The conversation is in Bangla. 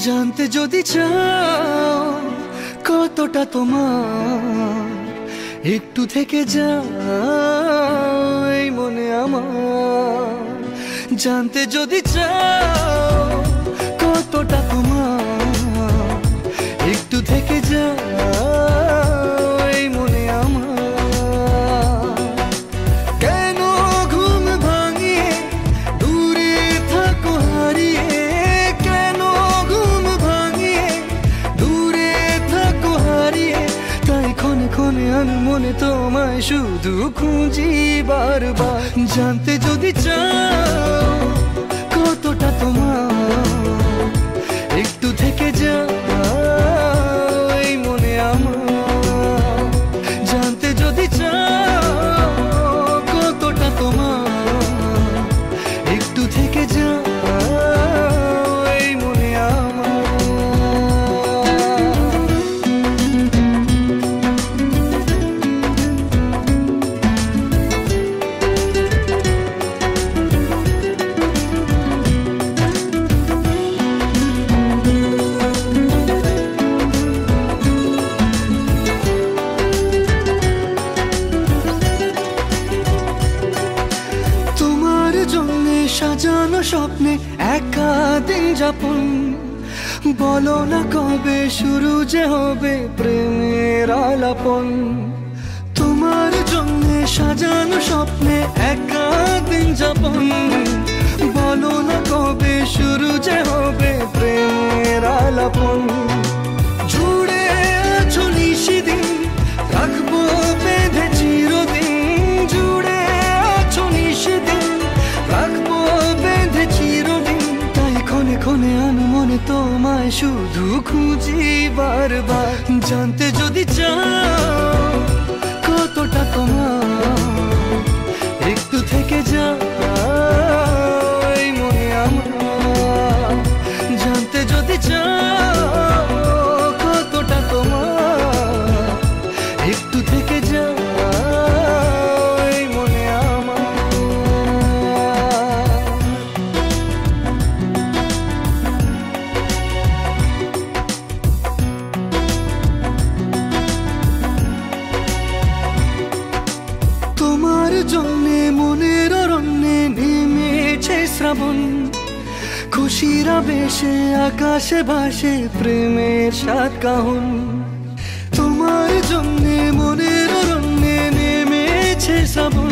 জানতে যদি চাও কতটা তোমার, একটু থেকে যাও এই মনে আমার। জানতে যদি চাও কতটা তোমার, একটু থেকে যাও এই মনে আমার। কেন ঘুম ভাঙিয়ে দূরে থাকো হারিয়ে, কেন ঘুম ভাঙিয়ে দূরে থাকো হারিয়ে, তাই ক্ষণে ক্ষণে আমি মনে তোমায় শুধু খুঁজি বারবার। জানতে যদি চাও কতটা তোমার, একটু থেকে যাও এই মনে আমার। জানতে যদি চাও কতটা তোমার, একটু থেকে যাও এই মনে আমার। সাজানো স্বপ্নে একা দিন যাপন, বলো না কবে শুরু যে হবে প্রেমের আলাপন। তোমার জন্য সাজানো স্বপ্নে একা দিন যাপন, বলো না কবে শুরু যে হবে প্রেমের আলাপন। জুড়ে আছো নিশিদিন, রাখবো বেঁধে চিরদিন। জুড়ে আছো নিশিদিন, রাখবো বেঁধে চিরদিন, তাই ক্ষণে ক্ষণে আমি মনে তোমায় শুধু খুঁজি বারবার। জানতে যদি চাও কতটা তোমার, একটু থেকে যাও এই মনে আমার। জানতে যদি চাও কতটা তোমার, একটু থেকে যাও এই মনে আমার। তোমার জন্যে মনের অরণ্যে নেমেছে শ্রাবণ, খুশির আবেশে আকাশে ভাসে প্রেমের সাত কাহন। তোমার জন্যে মনের অরণ্যে নেমেছে শ্রাবণ,